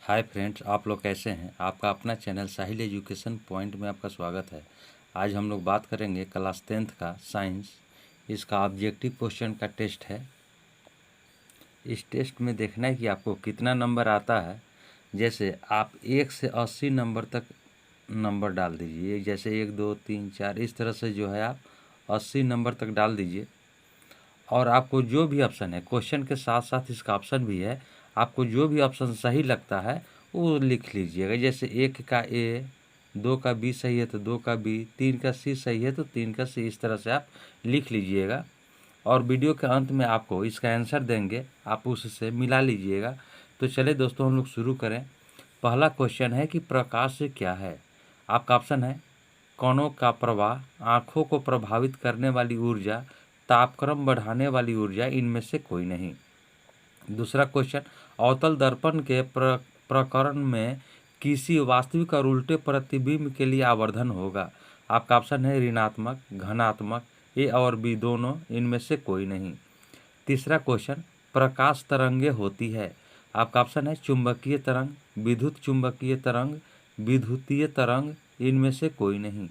Hi friends, आप लोग कैसे हैं। आपका अपना चैनल साहिल एजुकेशन पॉइंट में आपका स्वागत है। आज हम लोग बात करेंगे क्लास 10th का साइंस। इसका ऑब्जेक्टिव क्वेश्चन का टेस्ट है। इस टेस्ट में देखना है कि आपको कितना नंबर आता है। जैसे आप 1 से 80 नंबर तक नंबर डाल दीजिए। जैसे 1 2 3 4 इस तरह से जो है आप 80 नंबर तक डाल दीजिए। और आपको जो भी ऑप्शन है, क्वेश्चन के साथ साथ इसका ऑप्शन भी है, आपको जो भी ऑप्शन सही लगता है वो लिख लीजिएगा। जैसे 1 का ए, 2 का बी सही है तो 2 का बी, 3 का सी सही है तो 3 का सी, इस तरह से आप लिख लीजिएगा। और वीडियो के अंत में आपको इसका आंसर देंगे, आप उससे मिला लीजिएगा। तो चलिए दोस्तों, हम लोग शुरू करें। पहला क्वेश्चन है कि प्रकाश क्या है। आपका ऑप्शन है कणों का प्रवाह, आँखों को प्रभावित करने वाली ऊर्जा, तापक्रम बढ़ाने वाली ऊर्जा, इनमें से कोई नहीं। दूसरा क्वेश्चन, अवतल दर्पण के प्रकरण में किसी वास्तविक और उल्टे प्रतिबिंब के लिए आवर्धन होगा। आपका ऑप्शन है ऋणात्मक, घनात्मक, ए और बी दोनों, इनमें से कोई नहीं। तीसरा क्वेश्चन, प्रकाश तरंगे होती है। आपका ऑप्शन है चुंबकीय तरंग, विद्युत चुंबकीय तरंग, विद्युतीय तरंग, इनमें से कोई नहीं।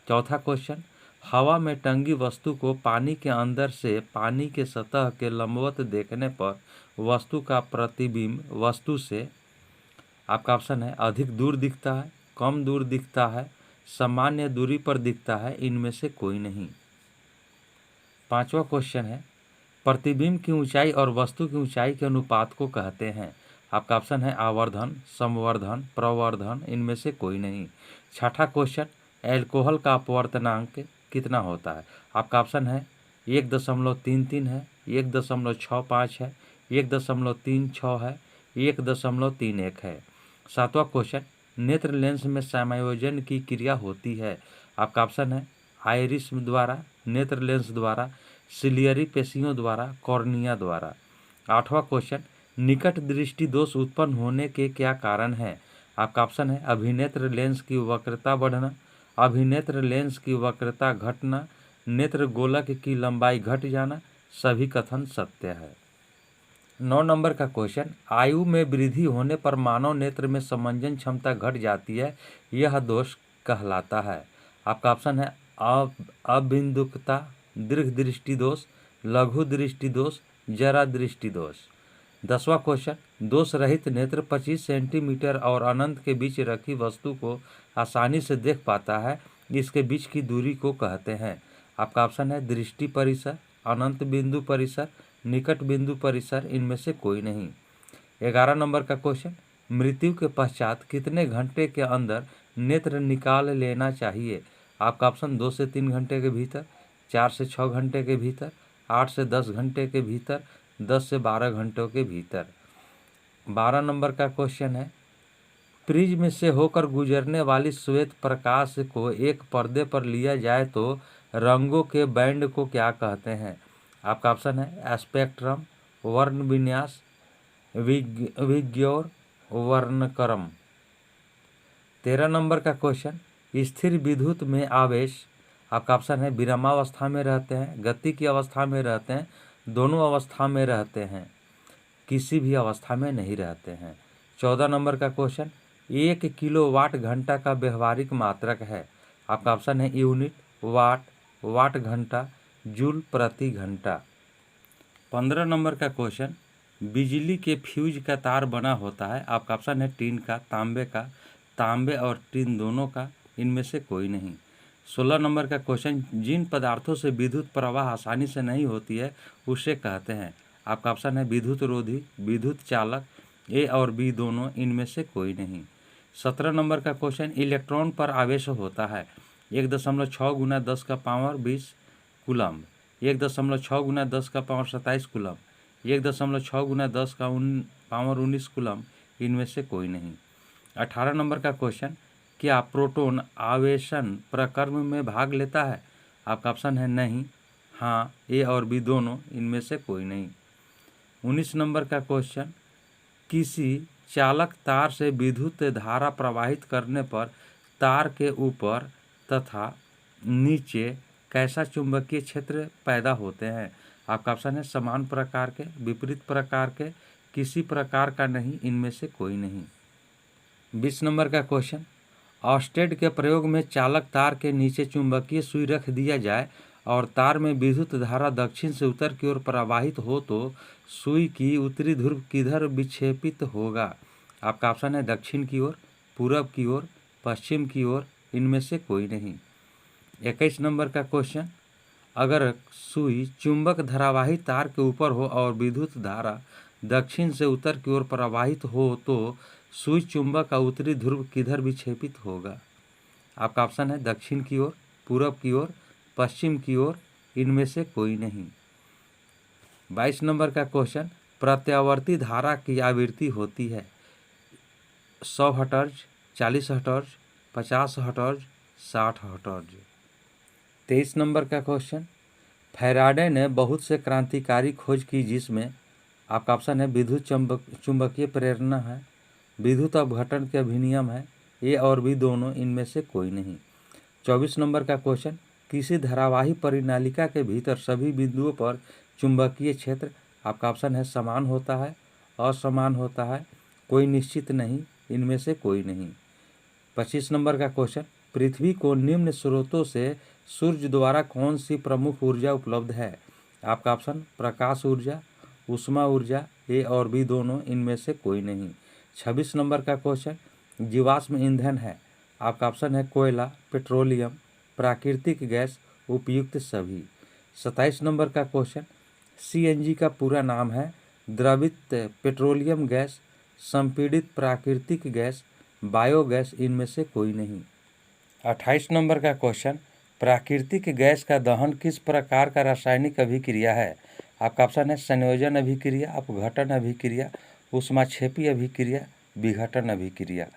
चौथा क्वेश्चन, हवा में टंगी वस्तु को पानी के अंदर से पानी के सतह के लंबवत देखने पर वस्तु का प्रतिबिंब वस्तु से, आपका ऑप्शन है अधिक दूर दिखता है, कम दूर दिखता है, सामान्य दूरी पर दिखता है, इनमें से कोई नहीं। पांचवा क्वेश्चन है, प्रतिबिंब की ऊंचाई और वस्तु की ऊंचाई के अनुपात को कहते हैं। आपका ऑप्शन है आवर्धन, संवर्धन, प्रवर्धन, इनमें से कोई नहीं। छठा क्वेश्चन, एल्कोहल का अपवर्तनांक कितना होता है। आपका ऑप्शन है 1.33 है, 1.65 है, 1.36 है, 1.31 है। सातवां क्वेश्चन, नेत्र लेंस में समायोजन की क्रिया होती है। आपका ऑप्शन है आइरिस द्वारा, नेत्र लेंस द्वारा, सिलियरी पेशियों द्वारा, कॉर्निया द्वारा। आठवां क्वेश्चन, निकट दृष्टि दोष उत्पन्न होने के क्या कारण है। आपका ऑप्शन है अभिनेत्र लेंस की वक्रता बढ़ना, अभिनेत्र लेंस की वक्रता घटना, नेत्र गोलक की लंबाई घट जाना, सभी कथन सत्य है। 9 नंबर का क्वेश्चन, आयु में वृद्धि होने पर मानव नेत्र में समंजन क्षमता घट जाती है, यह दोष कहलाता है। आपका ऑप्शन है अबिंदुकता, दीर्घ दृष्टि दोष, लघु दृष्टि दोष, जरा दृष्टि दोष। 10वां क्वेश्चन, दोष रहित नेत्र 25 सेंटीमीटर और अनंत के बीच रखी वस्तु को आसानी से देख पाता है, इसके बीच की दूरी को कहते हैं। आपका ऑप्शन है दृष्टि परिसर, अनंत बिंदु परिसर, निकट बिंदु परिसर, इनमें से कोई नहीं। 11 नंबर का क्वेश्चन, मृत्यु के पश्चात कितने घंटे के अंदर नेत्र निकाल लेना चाहिए। आपका ऑप्शन 2 से 3 घंटे के भीतर, 4 से 6 घंटे के भीतर, 8 से 10 घंटे के भीतर, 10 से 12 घंटों के भीतर। 12 नंबर का क्वेश्चन है, प्रिज्म से होकर गुजरने वाली श्वेत प्रकाश को एक पर्दे पर लिया जाए तो रंगों के बैंड को क्या कहते हैं। आपका ऑप्शन है स्पेक्ट्रम, वर्ण विन्यास, विग्योर, वर्णक्रम। 13 नंबर का क्वेश्चन, स्थिर विद्युत में आवेश, आपका ऑप्शन है विरामावस्था में रहते हैं, गति की अवस्था में रहते हैं, दोनों अवस्था में रहते हैं, किसी भी अवस्था में नहीं रहते हैं। 14 नंबर का क्वेश्चन, 1 किलोवाट घंटा का व्यवहारिक मात्रक है। आपका ऑप्शन है यूनिट, वाट, वाट घंटा, जूल प्रति घंटा। 15 नंबर का क्वेश्चन, बिजली के फ्यूज का तार बना होता है। आपका ऑप्शन है टीन का, तांबे का, तांबे और टीन दोनों का, इनमें से कोई नहीं। 16 नंबर का क्वेश्चन, जिन पदार्थों से विद्युत प्रवाह आसानी से नहीं होती है उसे कहते हैं। आपका ऑप्शन है विद्युत रोधी, विद्युत चालक, ए और बी दोनों, इनमें से कोई नहीं। 17 नंबर का क्वेश्चन, इलेक्ट्रॉन पर आवेश होता है 1.6 गुना 10 का पावर 20 कूलम्ब, 1.6 गुना 10 का पावर 27 कूलम्ब, 1.6 गुना 10 का पावर 19 कूलम्ब, इनमें से कोई नहीं। 18 नंबर का क्वेश्चन, क्या प्रोटॉन आवेशन प्रक्रम में भाग लेता है। आपका ऑप्शन है नहीं, हाँ, ए और बी दोनों, इनमें से कोई नहीं। 19 नंबर का क्वेश्चन, किसी चालक तार से विद्युत धारा प्रवाहित करने पर तार के ऊपर तथा नीचे कैसा चुंबकीय क्षेत्र पैदा होते हैं। आपका ऑप्शन है समान प्रकार के, विपरीत प्रकार के, किसी प्रकार का नहीं, इनमें से कोई नहीं। 20 नंबर का क्वेश्चन, ऑस्टेड के प्रयोग में चालक तार के नीचे चुंबकीय सुई रख दिया जाए और तार में विद्युत धारा दक्षिण से उत्तर की ओर प्रवाहित हो तो सुई की उत्तरी ध्रुव किधर विक्षेपित होगा? आपका ऑप्शन है दक्षिण की ओर, पूरब की ओर, पश्चिम की ओर, इनमें से कोई नहीं। 21 नंबर का क्वेश्चन, अगर सुई चुंबक धारावाही तार के ऊपर हो और विद्युत धारा दक्षिण से उत्तर की ओर प्रवाहित हो तो सुई चुंबक का उत्तरी ध्रुव किधर विक्षेपित होगा? आपका ऑप्शन है दक्षिण की ओर, पूरब की ओर, पश्चिम की ओर, इनमें से कोई नहीं। 22 नंबर का क्वेश्चन, प्रत्यावर्ती धारा की आवृत्ति होती है 100 hertz, 40 hertz, 50 hertz, 60 hertz. 23 number का क्वेश्चन, फैराडे ने बहुत से क्रांतिकारी खोज की जिसमें आपका ऑप्शन है विद्युत चुंबकीय प्रेरणा है, विद्युत अपघटन के अभिनियम है, ए और बी दोनों, इनमें से कोई नहीं। 24 नंबर का क्वेश्चन, किसी धारावाही परिनालिका के भीतर सभी बिंदुओं पर चुंबकीय क्षेत्र आपका ऑप्शन है समान होता है, असमान होता है, कोई निश्चित नहीं, इनमें से कोई नहीं। 25 नंबर का क्वेश्चन, पृथ्वी को निम्न स्रोतों से सूर्य द्वारा कौन सी प्रमुख ऊर्जा उपलब्ध है? आपका ऑप्शन प्रकाश ऊर्जा, ऊष्मा ऊर्जा, ए और बी दोनों, इनमें से कोई नहीं। 26 नंबर का क्वेश्चन, जीवाश्म ईंधन है, आपका ऑप्शन है कोयला, पेट्रोलियम, प्राकृतिक गैस, उपयुक्त सभी। 27 नंबर का क्वेश्चन, सीएनजी का पूरा नाम है द्रवित पेट्रोलियम गैस, संपीड़ित प्राकृतिक गैस, बायोगैस, इनमें से कोई नहीं। 28 नंबर का क्वेश्चन, प्राकृतिक गैस का दहन किस प्रकार का रासायनिक अभिक्रिया है? आपका ऑप्शन है संयोजन अभिक्रिया, अपघटन अभिक्रिया, ऊष्माक्षेपी अभिक्रिया, विघटन अभिक्रिया।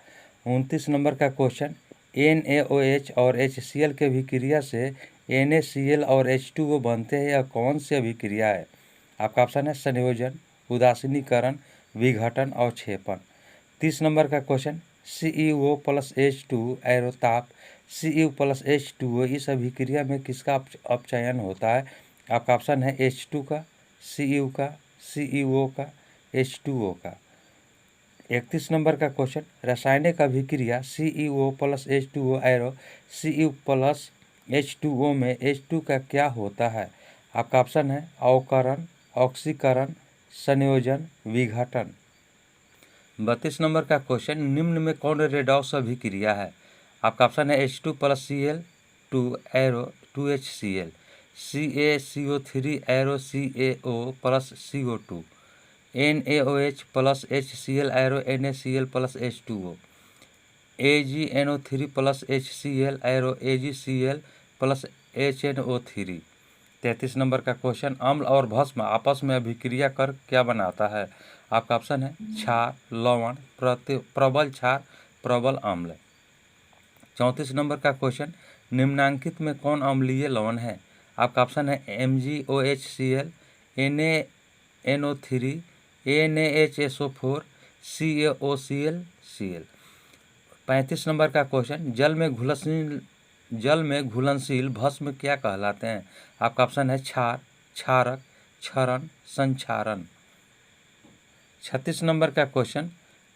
29 नंबर का क्वेश्चन, NaOH और HCl के अभिक्रिया से NaCl और H2O बनते हैं, यह कौन सी अभिक्रिया है? आपका ऑप्शन है संयोजन, उदासीनीकरण, विघटन और क्षेपण। 30 नंबर का question, CeO plus H2 एरोताप Cu plus H2O, इस अभिक्रिया में किसका अपचयन होता है? आपका ऑप्शन है H2 का, Cu का, CEO का, H2O का। 31 नंबर का क्वेश्चन, रासायनिक अभिक्रिया CEO plus H2O arrow Cu plus H2O में H2 का क्या होता है? आपका ऑप्शन है अवकरण, ऑक्सीकरण, संयोजन, विघटन। 32 नंबर का क्वेश्चन, निम्न में कौन रेडॉक्स अभिक्रिया है? आपका ऑप्शन है H2 plus Cl 2 arrow 2HCl, CaCO3 arrow CaO plus CO2, NaOH plus HCl arrow NaCl plus H2O, AgNO3 plus HCl arrow AgCl plus HNO3। 33 number का क्वेश्चन, अम्ल और भस्म आपस में अभिक्रिया कर क्या बनाता है? आपका ऑप्शन है क्षार, लवण, प्रबल क्षार, प्रबल अम्ल। 34 नंबर का क्वेश्चन, निम्नांकित में कौन अम्लीय लवण है? आपका ऑप्शन है MgOHCl, NaNO3, NaHSO4, CaOCl, Cl। 35 number का क्वेश्चन, जल में घुलनशील भस्म क्या कहलाते हैं? आपका ऑप्शन है क्षार, क्षारक, क्षरण, संक्षारण। 36 नंबर का क्वेश्चन,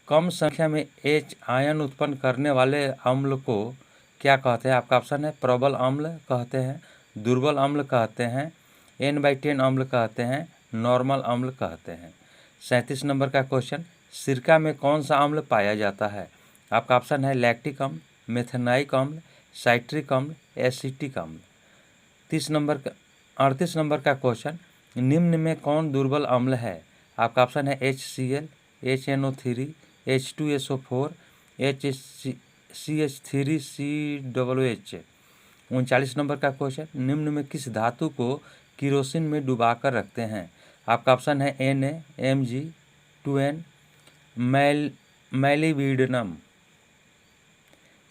कम संख्या में H आयन उत्पन्न करने वाले अम्ल को क्या कहते हैं? आपका ऑप्शन है प्रबल अम्ल कहते हैं, दुर्बल अम्ल कहते हैं, N/10 अम्ल कहते हैं, नॉर्मल अम्ल कहते हैं। 37 नंबर का क्वेश्चन, सिरका में कौन सा अम्ल पाया जाता है? आपका ऑप्शन है लैक्टिक अम्ल, मेथेनाइक अम्ल, साइट्रिक अम्ल, एसिटिक अम्ल। 38 नंबर का क्वेश्चन, निम्न में कौन दुर्बल अम्ल है? आपका ऑप्शन है HCl, HNO3, H2SO4, CH3COOH। 39 number का क्वेश्चन, निम्न में किस धातु को किरोसिन में डुबाकर रखते हैं? आपका ऑप्शन है Na, Mg, 2N, मैलिबडिनम।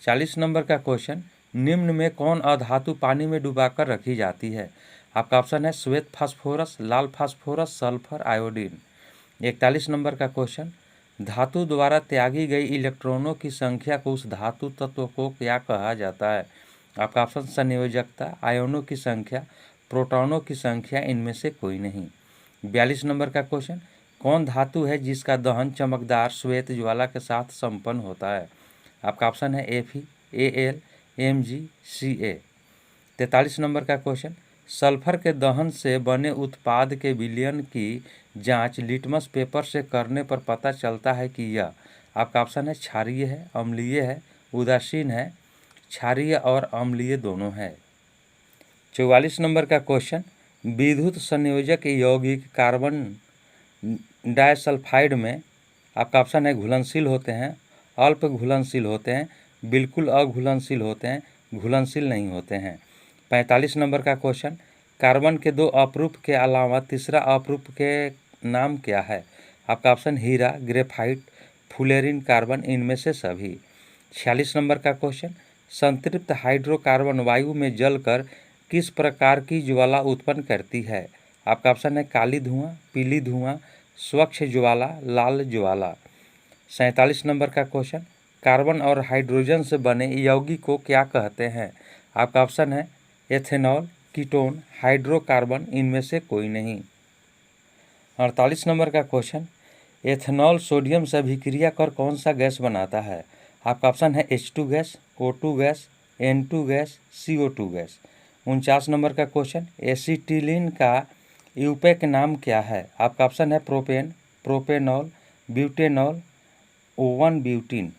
40 नंबर का क्वेश्चन, निम्न में कौन अधातु पानी में डुबाकर रखी जाती है? आपका ऑप्शन है श्वेत फास्फोरस, लाल फास्फोरस, सल्फर, आयोडीन। 41 नंबर का क्वेश्चन, धातु द्वारा त्यागी गई इलेक्ट्रॉनों की संख्या को उस धातु तत्व को क्या कहा जाता है? आपका ऑप्शन संयोजकता, आयनों की संख्या, प्रोटॉनों की संख्या, इनमें से कोई नहीं। 42 नंबर का क्वेश्चन, कौन धातु है जिसका दहन चमकदार श्वेत ज्वाला के साथ संपन्न होता है? आपका ऑप्शन है Fe, Al, Mg, Ca। 43 number का क्वेश्चन, सल्फर के दहन से बने उत्पाद के विलयन की जांच लिटमस पेपर से करने पर पता चलता है कि यह, आपका ऑप्शन है क्षारीय है, अम्लीय है, उदासीन है, क्षारीय और अम्लीय दोनों है। 44 नंबर का क्वेश्चन, विद्युत संयोजक यौगिक कार्बन डाइसल्फाइड में आपका ऑप्शन है घुलनशील होते हैं, अल्प घुलनशील होते हैं, बिल्कुल अघुलनशील होते हैं, घुलनशील नहीं होते हैं। 45 नंबर का क्वेश्चन, कार्बन के 2 अपरूप के अलावा तीसरा अपरूप के नाम क्या है? आपका ऑप्शन हीरा, ग्रेफाइट, फुलेरिन कार्बन, इनमें से सभी। 46 नंबर का क्वेश्चन, संतृप्त हाइड्रोकार्बन वायु में जलकर किस प्रकार की ज्वाला उत्पन्न करती है? आपका ऑप्शन है काली धुआं, पीली धुआं, स्वच्छ ज्वाला, लाल ज्वाला। 47 नंबर का क्वेश्चन, कार्बन और हाइड्रोजन से बने यौगिक को क्या कहते हैं? आपका ऑप्शन है एथेनॉल, कीटोन, हाइड्रोकार्बन, इनमें से कोई नहीं। 48 नंबर का क्वेश्चन, एथेनॉल सोडियम से अभिक्रिया कर कौन सा गैस बनाता है? आपका ऑप्शन है H2 gas, O2 gas, N2 gas, CO2 gas. 49 number का क्वेश्चन, एसिटिलीन का यूपैक नाम क्या है? आपका ऑप्शन है propane, propanol, butanol, oven butene.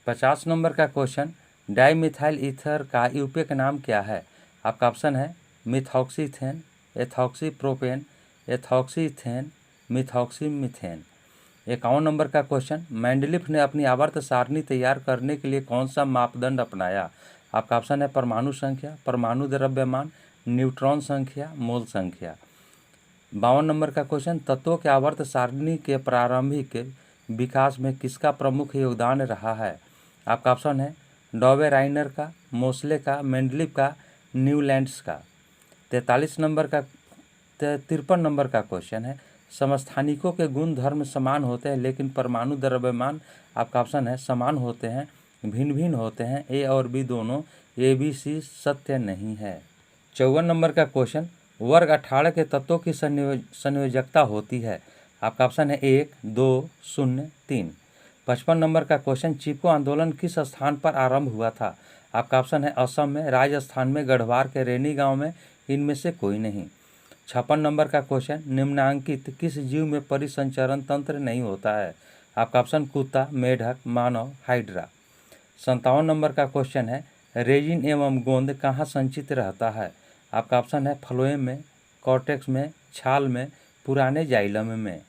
50 number का क्वेश्चन, डाईमिथाइल ईथर का यूपैक नाम क्या है? आपका ऑप्शन है मिथॉक्सीथेन, एथॉक्सीप्रोपेन, एथॉक्सीथेन, मिथॉक्सीमीथेन। 51 नंबर का क्वेश्चन, मेंडलीफ ने अपनी आवर्त सारणी तैयार करने के लिए कौन सा मापदंड अपनाया? आपका ऑप्शन है परमाणु संख्या, परमाणु द्रव्यमान, न्यूट्रॉन संख्या, मोल संख्या। 52 नंबर का क्वेश्चन, तत्वों के आवर्त सारणी के प्रारंभिक विकास में किसका प्रमुख योगदान रहा है? आपका ऑप्शन है डॉबे राइनर का, मोसले का, मेंडलीफ का, न्यूलैंड्स का। 53 नंबर का 53 नंबर का क्वेश्चन है, समस्थानिकों के गुण धर्म समान होते हैं लेकिन परमाणु द्रव्यमान, आपका ऑप्शन है समान होते हैं, भिन्न भिन्न होते हैं, ए और बी दोनों, ABC सत्य नहीं है। 54 नंबर का क्वेश्चन, वर्ग 18 के तत्वों की संयोजकता होती है? आपका ऑप्शन है 1, 2, 0, 3। 55 नंबर का क्वेश्चन, चिपको आंदोलन किस स्थान पर आरंभ हुआ था? आपका ऑप्शन है असम में, राजस्थान में, गढ़वाल के रेनी गांव में, इनमें से कोई नहीं। 56 नंबर का क्वेश्चन, निम्नांकित किस जीव में परिसंचरण तंत्र नहीं होता है? आपका ऑप्शन कुत्ता, मेढक, मानव, हाइड्रा। 57 नंबर का क्वेश्चन है, रेजिन एवं गोंद कहाँ संचित रहता है? आपका ऑप्शन है फ्लोएम में, कॉर्टेक्स में, छाल में, पुराने जाइलम में।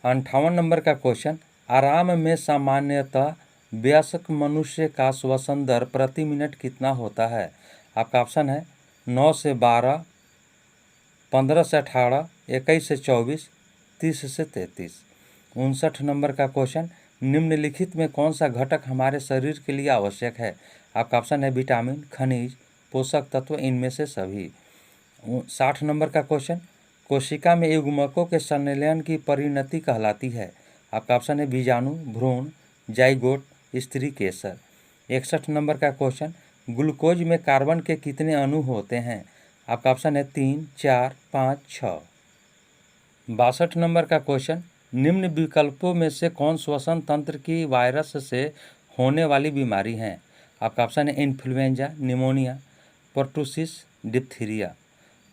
58 नंबर का क्वेश्चन, आराम में सामान्यतः वयस्क मनुष्य का श्वसन दर प्रति मिनट कितना होता है? आपका ऑप्शन है 9 से 12, 15 से 18, 21 से 24, 30 से 33। 59 नंबर का क्वेश्चन, निम्नलिखित में कौन सा घटक हमारे शरीर के लिए आवश्यक है? आपका ऑप्शन है विटामिन, खनिज, पोषक तत्व, इनमें से सभी। 60 नंबर का क्वेश्चन, कोशिका में युग्मकों के संलयन की परिणति कहलाती है? आपका ऑप्शन है बीजाणु, भ्रूण, जाइगोट, स्त्री केसर। 61 नंबर का क्वेश्चन, ग्लूकोज में कार्बन के कितने अणु होते हैं? आपका ऑप्शन है 3, 4, 5, 6। 62 नंबर का क्वेश्चन, निम्न विकल्पों में से कौन श्वसन तंत्र की वायरस से होने वाली बीमारी है? आपका ऑप्शन है influenza, pneumonia, pertussis, diphtheria.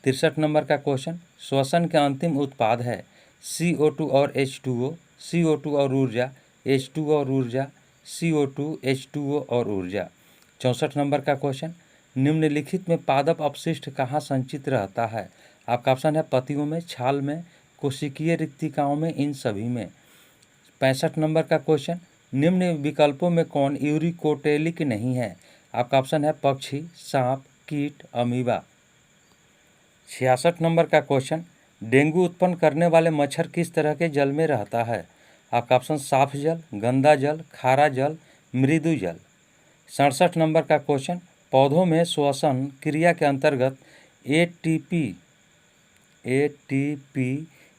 63 number का क्वेश्चन, श्वसन के अंतिम उत्पाद है CO2 और H2O, CO2 और ऊर्जा, H2O और ऊर्जा, CO2, H2O और ऊर्जा। 64 नंबर का क्वेश्चन, निम्नलिखित में पादप अपशिष्ट कहाँ संचित रहता है? आपका ऑप्शन है पत्तियों में, छाल में, कोशिकीय रिक्तिकाओं में, इन सभी में। 65 नंबर का क्वेश्चन, निम्न विकल्पों में कौन यूरिकोटेलिक नहीं है? आपका ऑप्शन है पक्षी, सांप, कीट, अमीबा। 66 नंबर का क्वेश्चन, डेंगू उत्पन्न करने वाले मच्छर किस तरह के जल में रहता है? आपका ऑप्शन साफ जल, गंदा जल, खारा जल, मृदु जल। 67 नंबर का क्वेश्चन, पौधों में श्वसन क्रिया के अंतर्गत एटीपी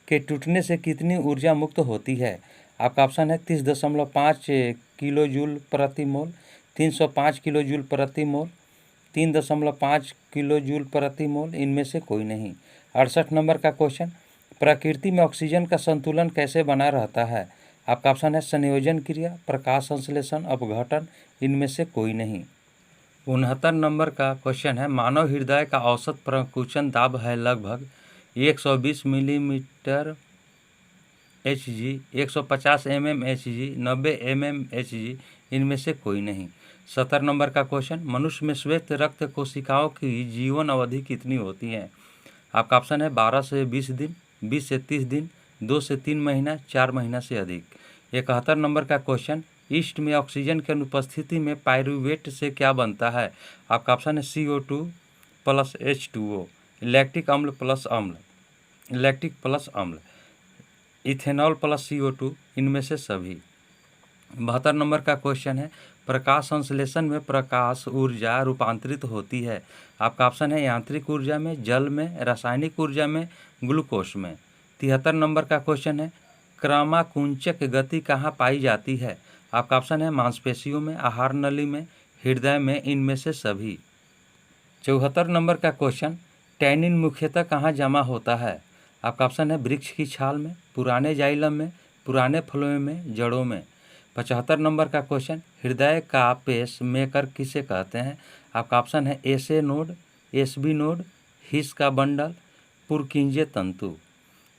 के टूटने से कितनी ऊर्जा मुक्त होती है? आपका ऑप्शन है 30.5 किलो जूल प्रति मोल, 305 किलो जूल प्रति मोल, 3.5 किलो जूल प्रति मोल, इनमें से कोई नहीं। 68 नंबर का क्वेश्चन, प्रकृति में ऑक्सीजन का संतुलन कैसे बना रहता है? आपका ऑप्शन है संयोजन क्रिया, प्रकाश संश्लेषण, अपघटन, इनमें से कोई नहीं। 69 नंबर का क्वेश्चन है, मानव हृदय का औसत प्रकुंचन दाब है लगभग 120 millimetre HG, 150 mm HG, 90 mm HG, इनमें से कोई नहीं। 70 नंबर का क्वेश्चन, मनुष्य में श्वेत रक्त कोशिकाओं की जीवन अवधि कितनी होती है? आपका ऑप्शन है 12 से 20 दिन, 20 से 30 दिन, 2 से 3 महीना, 4 महीना से अधिक। 71 नंबर का क्वेश्चन, ईस्ट में ऑक्सीजन की अनुपस्थिति में पायरुवेट से क्या बनता है? आपका ऑप्शन है CO2 प्लस H2O, लैक्टिक अम्ल प्लस अम्ल, इथेनॉल प्लस CO2, इनमें से सभी। 72 नंबर का क्वेश्चन है, प्रकाश संश्लेषण में प्रकाश ऊर्जा रूपांतरित होती है। आपका ऑप्शन है यांत्रिक ऊर्जा में, जल में, रासायनिक ऊर्जा में, ग्लूकोज में। 73 नंबर का क्वेश्चन है, क्रमाकुंचक गति कहाँ पाई जाती है? आपका ऑप्शन है मांसपेशियों में, आहार नली में, हृदय में, इनमें से सभी। 74 नंबर का क्वेश्चन, टैनिन मुख्यतः कहाँ जमा होता है? आपका ऑप्शन है वृक्ष की छाल में, पुराने जाइलम में, पुराने फलों में, जड़ों में। 75 नंबर का क्वेश्चन, हृदय का पेस मेकर किसे कहते हैं? आपका ऑप्शन है SA नोड, SB नोड, हिस का बंडल, पुरकिंजे तंतु।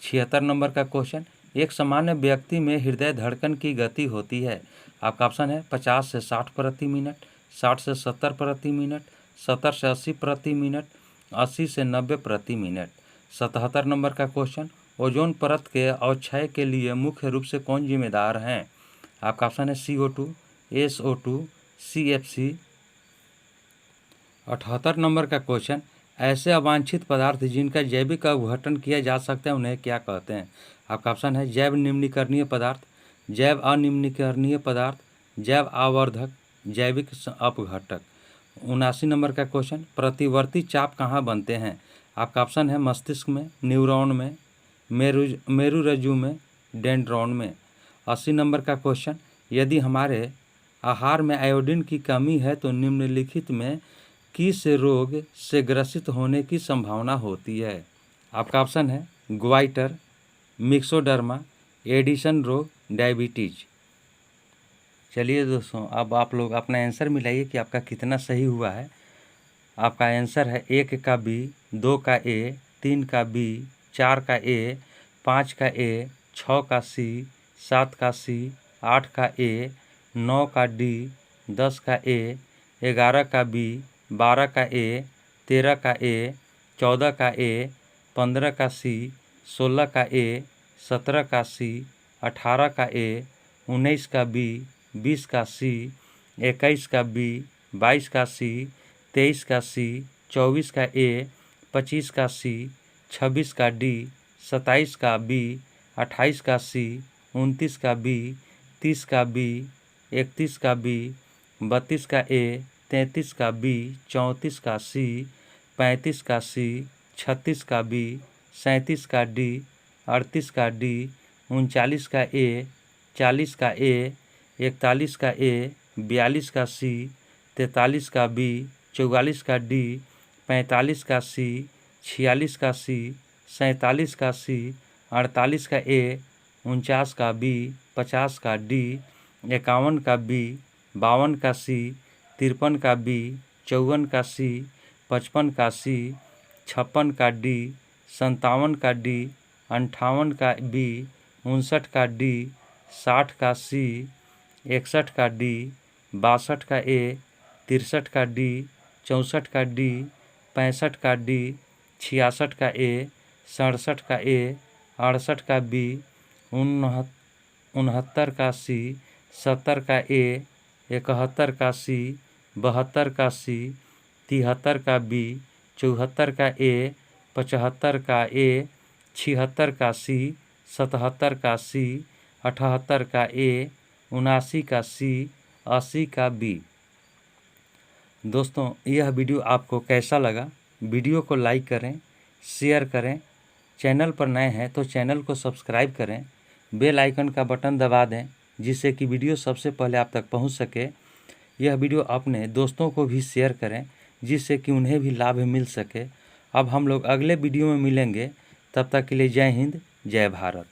76 नंबर का क्वेश्चन, एक सामान्य व्यक्ति में हृदय धड़कन की गति होती है। आपका ऑप्शन है 50 से 60 प्रति मिनट, 60 से 70 प्रति मिनट, 70 से 80 प्रति मिनट, 80 से 90 प्रति मिनट। 77 नंबर का क्वेश्चन, ओजोन परत के अवक्षय के लिए मुख्य रूप से कौन जिम्मेदार हैं? आपका ऑप्शन है CO2, SO2, CFC। 78 नंबर का क्वेश्चन, ऐसे अवांछित पदार्थ जिनका जैविक अपघटन किया जा सकता है उन्हें क्या कहते हैं? आपका ऑप्शन है जैव निम्नीकरणीय पदार्थ, जैव अनिम्नीकरणीय पदार्थ, जैव आवर्धक, जैविक अपघटक। 79 नंबर का क्वेश्चन, प्रतिवर्ती चाप कहाँ बनते हैं? आपका ऑप्शन है मस्तिष्क में, न्यूरॉन में, मेरुरज्जु में, डेंड्रॉन में। 80 नंबर का क्वेश्चन, यदि हमारे आहार में आयोडीन की कमी है तो निम्नलिखित में किस रोग से ग्रसित होने की संभावना होती है? आपका ऑप्शन है ग्वाइटर, मिक्सोडर्मा, एडिसन रोग, डायबिटीज। चलिए दोस्तों, अब आप लोग अपना आंसर मिलाइए कि आपका कितना सही हुआ है। आपका आंसर है 1 का B, 2 का A, 3 का B, 4 का A, 5 का A, 6 का C, 7 का C, 8 का A, 9 का D, 10 का A, 11 का B, 12 का A, 13 का A, 14 का A, 15 का C, 16 का A, 17 का C, 18 का A, 19 का B, 20 का C, 21 का B, 22 का C, 23 का C, 24 का A, 25 का C, 26 का D, 27 का B, 28 का C, 29 का B, 30 का B, 31 का B, 32 का A, 33 का B, 34 का C, 35 का C, 36 का B, 37 का D, 38 का D, 39 का A, 40 का A, 41 का A, 42 का C, 43 का B, 44 का D, 45 का C, 46 का C, 47 का C, 48 का A, 49 का B, 50 का D, 51 का B, 52 का C, 53 का B, 54 का C, 55 का C, 56 का D, 57 का D, 58 का B, 59 का D, 60 का C, 61 का D, 62 का A, 63 का D, 64 का D, 65 का D, 66 का A, 67 का A, 68 का B, 69 का C, 70 का A, 71 का C, 72 का C, 73 का B, 74 का A, 75 का A, 76 का C, 77 का C, 78 का A, 79 का C, 80 का B। दोस्तों, यह वीडियो आपको कैसा लगा? वीडियो को लाइक करें, शेयर करें। चैनल पर नए हैं तो चैनल को सब्सक्राइब करें, बेल आइकन का बटन दबा दें जिससे कि वीडियो सबसे पहले आप तक पहुंच सके। यह वीडियो अपने दोस्तों को भी शेयर करें जिससे कि उन्हें भी लाभ मिल सके। अब हम लोग अगले वीडियो में मिलेंगे, तब तक के लिए जय हिंद, जय भारत।